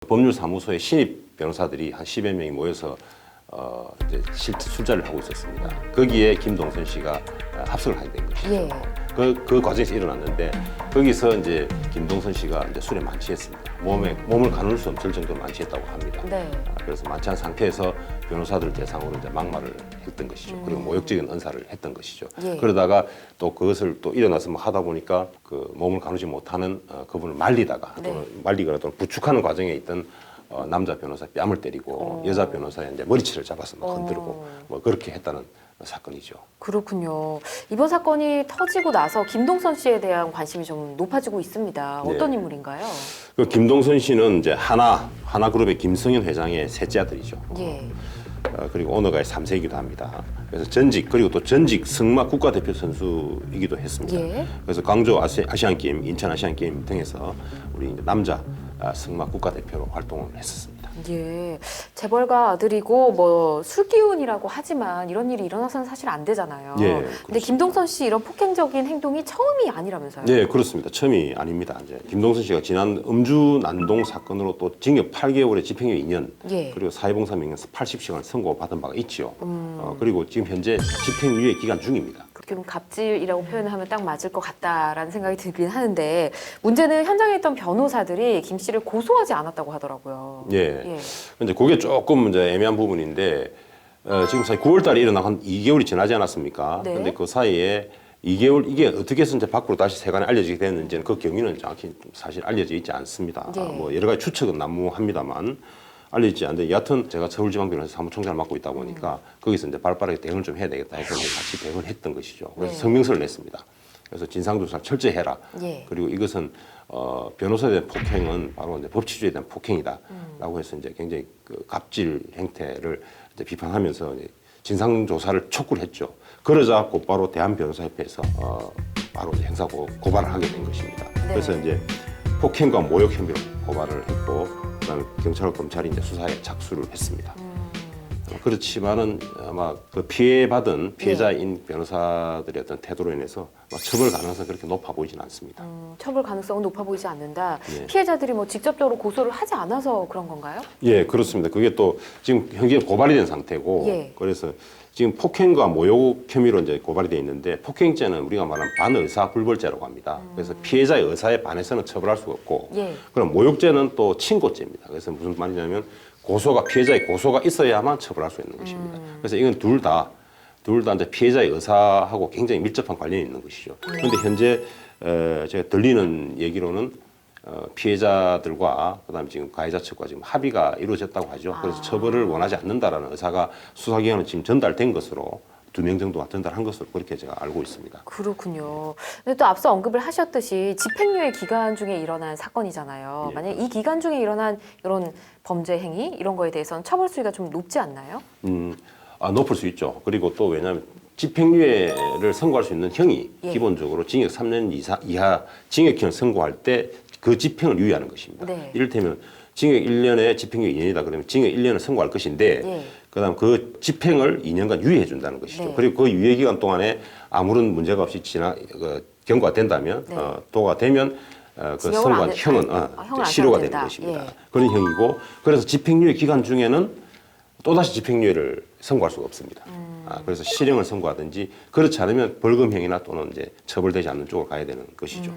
법률사무소에 신입 변호사들이 한 10여 명이 모여서 이제 실제 출자를 하고 있었습니다. 거기에 김동선 씨가 합석을 하게 된 것이죠. 예. 그 과정에서 일어났는데 거기서 이제 김동선 씨가 이제 술에 만취했습니다. 몸을 가눌 수 없을 정도로 만취했다고 합니다. 네. 그래서 만취한 상태에서 변호사들 대상으로 이제 막말을 했던 것이죠. 그리고 모욕적인 언사를 했던 것이죠. 예. 그러다가 또 그것을 또 일어나서 뭐 하다 보니까 그 몸을 가누지 못하는 그분을 말리다가 네. 또는 말리거나 또는 부축하는 과정에 있던 남자 변호사 뺨을 때리고 여자 변호사의 이제 머리채를 잡아서 막 흔들고 뭐 그렇게 했다는 사건이죠. 그렇군요. 이번 사건이 터지고 나서 김동선 씨에 대한 관심이 좀 높아지고 있습니다. 어떤 네. 인물인가요? 그 김동선 씨는 이제 하나그룹의 김성현 회장의 셋째 아들이죠. 예. 그리고 오너가의 3세이기도 합니다. 그래서 전직 승마 국가대표 선수이기도 했습니다. 예. 그래서 광주 아시안게임, 인천 아시안게임 등에서 우리 이제 남자 승마 국가대표로 활동을 했었습니다. 예. 재벌가 아들이고 뭐 술기운이라고 하지만 이런 일이 일어나서는 사실 안 되잖아요. 예, 근데 그렇습니다. 김동선 씨 이런 폭행적인 행동이 처음이 아니라면서요? 네, 그렇습니다. 처음이 아닙니다. 이제 김동선 씨가 지난 음주 난동 사건으로 또 징역 8개월에 집행유예 2년, 예. 그리고 사회봉사 명령 80시간 선고받은 바가 있죠. 그리고 지금 현재 집행유예 기간 중입니다. 좀 갑질이라고 표현을 하면 딱 맞을 것 같다라는 생각이 들긴 하는데 문제는 현장에 있던 변호사들이 김 씨를 고소하지 않았다고 하더라고요. 예. 근데 그게 조금 이제 애매한 부분인데 지금 사실 9월 달에 일어나 한 2개월이 지나지 않았습니까? 네. 근데 그 사이에 2개월 이게 어떻게 해서 이제 밖으로 다시 세간에 알려지게 됐는지는 그 경위는 정확히 사실 알려져 있지 않습니다. 예. 뭐 여러 가지 추측은 난무합니다만 알려지지 않는데 여하튼 제가 서울지방변호사 사무총장을 맡고 있다 보니까 거기서 이제 발빠르게 대응을 좀 해야 되겠다 해서 이제 같이 대응을 했던 것이죠. 그래서 네. 성명서를 냈습니다. 그래서 진상조사를 철저히 해라. 예. 그리고 이것은 변호사에 대한 폭행은 바로 이제 법치주의에 대한 폭행이다라고 해서 이제 굉장히 그 갑질 행태를 이제 비판하면서 이제 진상조사를 촉구를 했죠. 그러자 곧바로 대한변호사협회에서 바로 이제 형사 고발을 하게 된 것입니다. 네. 그래서 이제 폭행과 모욕 혐의로 고발을 했고, 그다음에 경찰과 검찰이 이제 수사에 착수를 했습니다. 그렇지만은 아마 그 피해받은 피해자인 변호사들의 어떤 태도로 인해서 아마 처벌 가능성이 그렇게 높아 보이지는 않습니다. 처벌 가능성은 높아 보이지 않는다. 예. 피해자들이 뭐 직접적으로 고소를 하지 않아서 그런 건가요? 예, 그렇습니다. 그게 또 지금 현재 고발이 된 상태고, 예. 그래서 지금 폭행과 모욕 혐의로 이제 고발이 돼 있는데, 폭행죄는 우리가 말하는 반의사 불벌죄라고 합니다. 그래서 피해자의 의사에 반해서는 처벌할 수가 없고, 예. 그럼 모욕죄는 또 친고죄입니다. 그래서 무슨 말이냐면 피해자의 고소가 있어야만 처벌할 수 있는 것입니다. 그래서 이건 둘 다 이제 피해자의 의사하고 굉장히 밀접한 관련이 있는 것이죠. 그런데 현재 제가 들리는 얘기로는 피해자들과 그다음에 지금 가해자 측과 지금 합의가 이루어졌다고 하죠. 그래서 처벌을 원하지 않는다라는 의사가 수사기관에 지금 전달된 것으로 2명 정도가 전달한 것으로 그렇게 제가 알고 있습니다. 그렇군요. 근데 또 앞서 언급을 하셨듯이 집행유예 기간 중에 일어난 사건이잖아요. 예. 만약 이 기간 중에 일어난 이런 범죄 행위 이런 거에 대해서는 처벌 수위가 좀 높지 않나요? 높을 수 있죠. 그리고 또 왜냐하면 집행유예를 선고할 수 있는 형이 예. 기본적으로 징역 3년 이하 징역형을 선고할 때 그 집행을 유예하는 것입니다. 네. 이를테면 징역 1년에 집행유예 2년이다 그러면 징역 1년을 선고할 것인데 예. 그다음 그 집행을 2년간 유예해 준다는 것이죠. 네. 그리고 그 유예 기간 동안에 아무런 문제가 없이 경과가 된다면 네. 도가 되면 그 징역을 선고한 안 해- 형은 형을 안 실효가 써도 되는 된다. 것입니다. 예. 그런 형이고 그래서 집행유예 기간 중에는 또다시 집행유예를 선고할 수가 없습니다. 그래서 실형을 선고하든지 그렇지 않으면 벌금형이나 또는 이제 처벌되지 않는 쪽으로 가야 되는 것이죠.